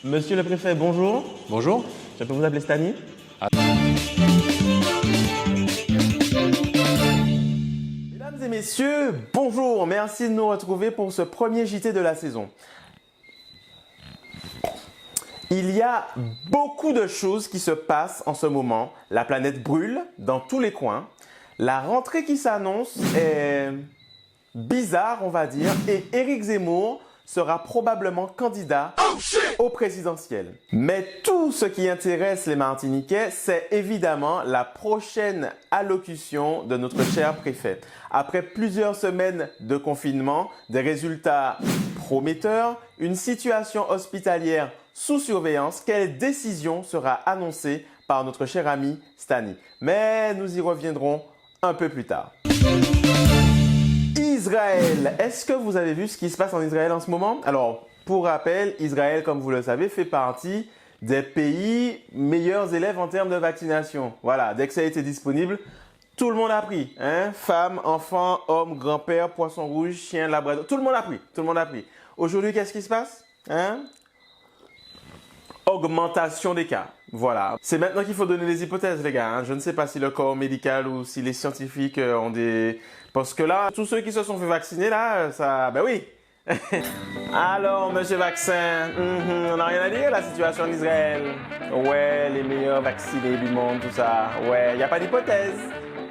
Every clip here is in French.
Monsieur le préfet, bonjour. Bonjour. Je peux vous appeler Stani? Mesdames et messieurs, bonjour. Merci de nous retrouver pour ce premier JT de la saison. Il y a beaucoup de choses qui se passent en ce moment. La planète brûle dans tous les coins. La rentrée qui s'annonce est bizarre, on va dire, et Éric Zemmour sera probablement candidat au présidentiel. Mais tout ce qui intéresse les Martiniquais, c'est évidemment la prochaine allocution de notre cher préfet. Après plusieurs semaines de confinement, des résultats prometteurs, une situation hospitalière sous surveillance, quelle décision sera annoncée par notre cher ami Stani? Mais nous y reviendrons un peu plus tard. Israël. Est-ce que vous avez vu ce qui se passe en Israël en ce moment? Alors, pour rappel, Israël, comme vous le savez, fait partie des pays meilleurs élèves en termes de vaccination. Voilà, dès que ça a été disponible, tout le monde a pris. Hein? Femmes, enfants, hommes, grands-pères, poissons rouges, chiens, labradors. Tout le monde a pris. Tout le monde a pris. Aujourd'hui, qu'est-ce qui se passe? Hein? Augmentation des cas. Voilà. C'est maintenant qu'il faut donner des hypothèses, les gars. Hein? Je ne sais pas si le corps médical ou si les scientifiques ont des... Parce que là, tous ceux qui se sont fait vacciner, là, ça... Ben oui. Alors, monsieur Vaccin, on n'a rien à dire, la situation en Israël. Ouais, les meilleurs vaccinés du monde, tout ça. Ouais, il n'y a pas d'hypothèse.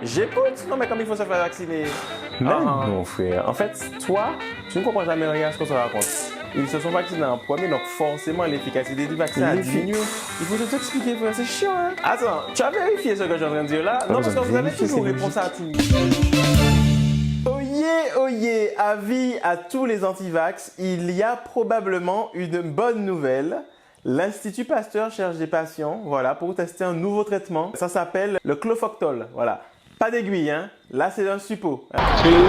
J'écoute. Non, mais comme il faut se faire vacciner. Mon frère. En fait, toi, tu ne comprends jamais rien à ce qu'on se raconte. Ils se sont vaccinés en premier, donc forcément l'efficacité du vaccin a diminué. Il faut tout expliquer, frère, c'est chiant, hein? Attends, tu as vérifié ce que je suis en train de dire là? Non, parce que vous avez toujours réponse à tout. Oyez, avis à tous les anti-vax, il y a probablement une bonne nouvelle. L'Institut Pasteur cherche des patients, voilà, pour tester un nouveau traitement. Ça s'appelle le Clofoctol, voilà. Pas d'aiguille, hein. Là, c'est un suppôt. 2, 1,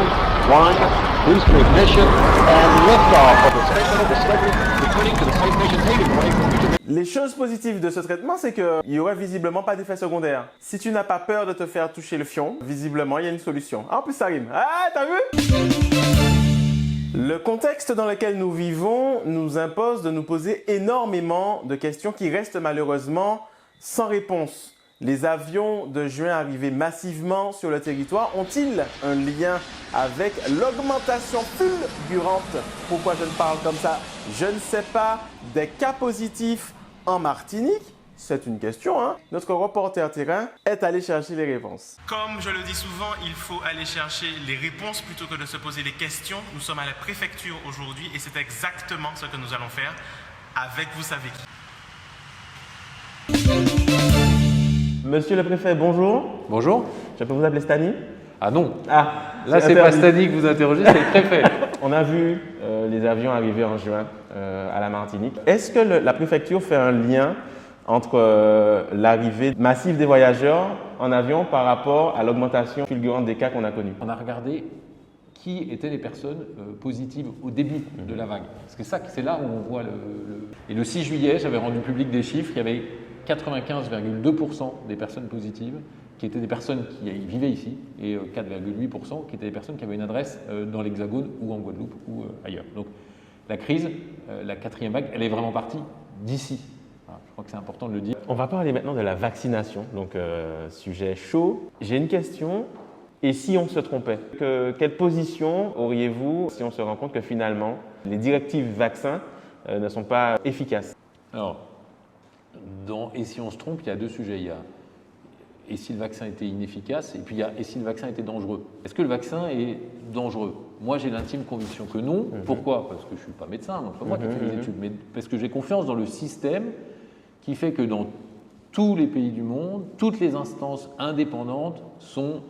boost ignition, and liftoff of the Space Discovery, returning to the Space Station Haven Way from Houston. Les choses positives de ce traitement, c'est qu'il n'y aurait visiblement pas d'effet secondaire. Si tu n'as pas peur de te faire toucher le fion, visiblement, il y a une solution. Ah, en plus, ça rime. Ah, t'as vu? Le contexte dans lequel nous vivons nous impose de nous poser énormément de questions qui restent malheureusement sans réponse. Les avions de juin arrivés massivement sur le territoire ont-ils un lien avec l'augmentation fulgurante? Pourquoi je ne parle comme ça? Je ne sais pas. Des cas positifs en Martinique? C'est une question, hein? Notre reporter terrain est allé chercher les réponses. Comme je le dis souvent, il faut aller chercher les réponses plutôt que de se poser des questions. Nous sommes à la préfecture aujourd'hui et c'est exactement ce que nous allons faire avec vous savez qui. Monsieur le préfet, bonjour. Bonjour. Je peux vous appeler Stani? Ah non. Ah, Là, c'est pas Stani que vous interrogez, c'est le préfet. On a vu les avions arriver en juin à la Martinique. Est-ce que la préfecture fait un lien entre l'arrivée massive des voyageurs en avion par rapport à l'augmentation fulgurante des cas qu'on a connus? On a regardé qui étaient les personnes positives au début de la vague. Parce que ça, c'est là où on voit Et le 6 juillet, j'avais rendu public des chiffres, il y avait 95,2% des personnes positives qui étaient des personnes qui vivaient ici et 4,8% qui étaient des personnes qui avaient une adresse dans l'Hexagone ou en Guadeloupe ou ailleurs. Donc la crise, la quatrième vague, elle est vraiment partie d'ici. Voilà, je crois que c'est important de le dire. On va parler maintenant de la vaccination, donc sujet chaud. J'ai une question. Et si on se trompait? Quelle position auriez-vous si on se rend compte que finalement les directives vaccins ne sont pas efficaces? Alors, et si on se trompe, il y a deux sujets. Il y a et si le vaccin était inefficace, et puis il y a et si le vaccin était dangereux. Est-ce que le vaccin est dangereux? Moi, j'ai l'intime conviction que non. Pourquoi? Parce que je ne suis pas médecin, donc c'est pas moi qui ai fait les études, mais parce que j'ai confiance dans le système qui fait que dans tous les pays du monde, toutes les instances indépendantes sont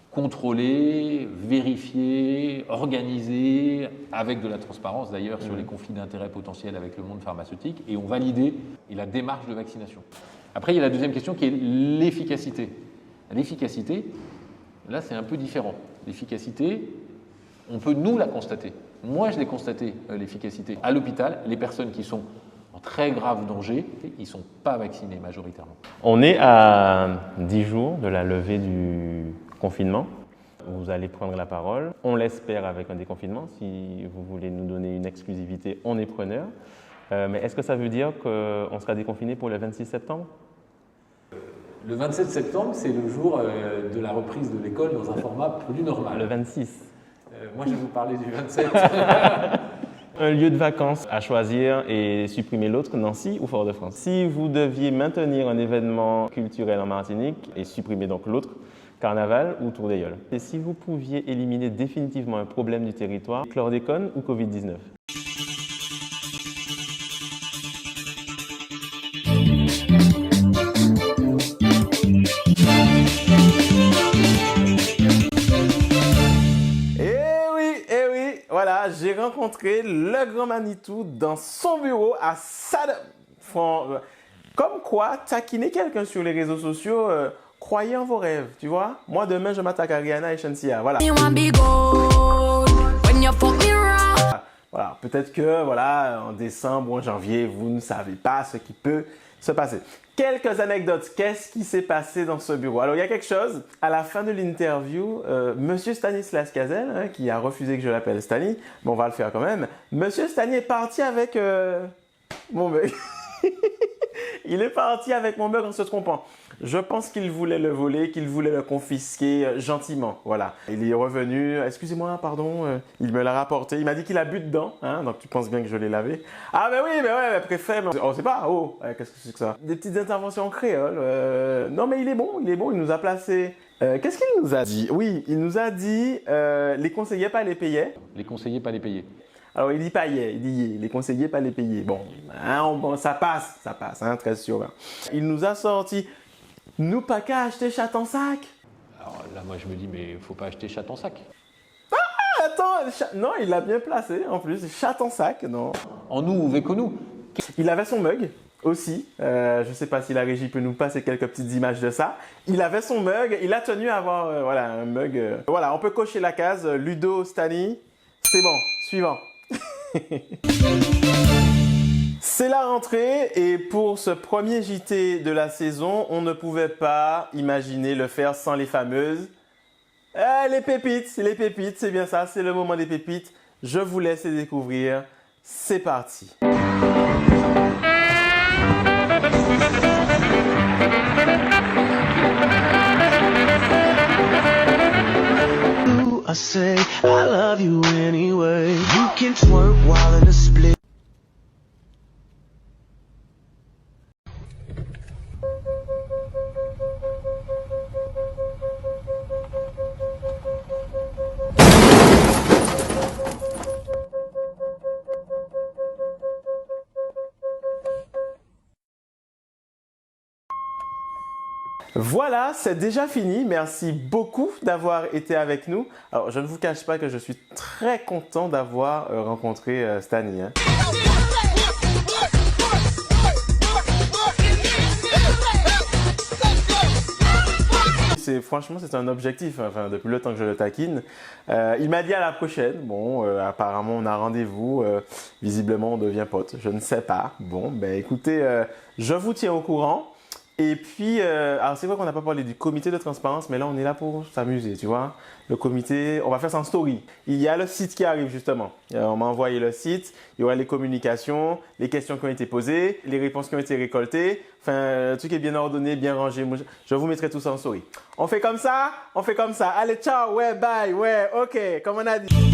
contrôlées, vérifiées, organisées, avec de la transparence d'ailleurs sur les conflits d'intérêts potentiels avec le monde pharmaceutique, et ont validé la démarche de vaccination. Après, il y a la deuxième question qui est l'efficacité. L'efficacité, là c'est un peu différent. L'efficacité, on peut nous la constater. Moi je l'ai constaté, l'efficacité. À l'hôpital, les personnes qui sont en très grave danger, ils ne sont pas vaccinés majoritairement. On est à 10 jours de la levée du confinement. Vous allez prendre la parole. On l'espère avec un déconfinement. Si vous voulez nous donner une exclusivité, on est preneur. Mais est-ce que ça veut dire qu'on sera déconfiné pour le 26 septembre? Le 27 septembre, c'est le jour de la reprise de l'école dans un format plus normal. Le 26. Moi, je vais vous parler du 27. Un lieu de vacances à choisir et supprimer l'autre, Nancy ou Fort-de-France. Si vous deviez maintenir un événement culturel en Martinique et supprimer donc l'autre, Carnaval ou Tour d'Aïol. Et si vous pouviez éliminer définitivement un problème du territoire, chlordécone ou Covid-19? Voilà, j'ai rencontré le grand Manitou dans son bureau à Sad. Comme quoi, taquiner quelqu'un sur les réseaux sociaux, croyez en vos rêves, tu vois. Moi, demain, je m'attaque à Rihanna et Shensia, voilà. Voilà, peut-être que, voilà, en décembre ou en janvier, vous ne savez pas ce qui peut se passer. Quelques anecdotes. Qu'est-ce qui s'est passé dans ce bureau? Alors, il y a quelque chose. À la fin de l'interview, Monsieur Stanislas Cazel, hein, qui a refusé que je l'appelle Stani, mais on va le faire quand même. Monsieur Stani est parti avec mon bug. Il est parti avec mon bug en se trompant. Je pense qu'il voulait le voler, qu'il voulait le confisquer gentiment. Voilà. Il est revenu. Excusez-moi, pardon. Il me l'a rapporté. Il m'a dit qu'il a bu dedans. Hein, donc tu penses bien que je l'ai lavé. Ah ben oui, mais ouais, préfère. On sait pas. Oh, qu'est-ce que c'est que ça? Des petites interventions en créole. Non mais il est bon, il est bon. Il nous a placé. Qu'est-ce qu'il nous a dit? Oui, il nous a dit les conseillers pas les payaient. Les conseillers pas les payer. Alors, il dit paillait, il dit les conseillers pas les payer. Bon, hein, ça passe, hein, très sûr. Hein. Il nous a sorti, nous pas qu'à acheter chat en sac. Alors là, moi, je me dis, mais il faut pas acheter chat en sac. Ah, attends, non, il l'a bien placé en plus, chat en sac, non. En nous ou véco-nous. Il avait son mug aussi. Je ne sais pas si la régie peut nous passer quelques petites images de ça. Il avait son mug, il a tenu à avoir voilà, un mug. Voilà, on peut cocher la case Ludo, Stani. C'est bon, suivant. C'est la rentrée et pour ce premier JT de la saison, on ne pouvait pas imaginer le faire sans les fameuses les pépites, c'est bien ça, c'est le moment des pépites. Je vous laisse les découvrir. C'est parti. I say I love you anyway. You can twerk while in a split. Voilà, c'est déjà fini. Merci beaucoup d'avoir été avec nous. Alors, je ne vous cache pas que je suis très content d'avoir rencontré Stani. Hein. Franchement, c'est un objectif, enfin, depuis le temps que je le taquine. Il m'a dit à la prochaine. Bon, apparemment, on a rendez-vous. Visiblement, on devient pote. Je ne sais pas. Bon, ben écoutez, je vous tiens au courant. Et puis, alors c'est vrai qu'on n'a pas parlé du comité de transparence, mais là on est là pour s'amuser, tu vois. Le comité, on va faire ça en story. Il y a le site qui arrive justement. On m'a envoyé le site, il y aura les communications, les questions qui ont été posées, les réponses qui ont été récoltées. Enfin, le truc est bien ordonné, bien rangé. Je vous mettrai tout ça en story. On fait comme ça? On fait comme ça. Allez, ciao, ouais, bye, ouais, ok, comme on a dit.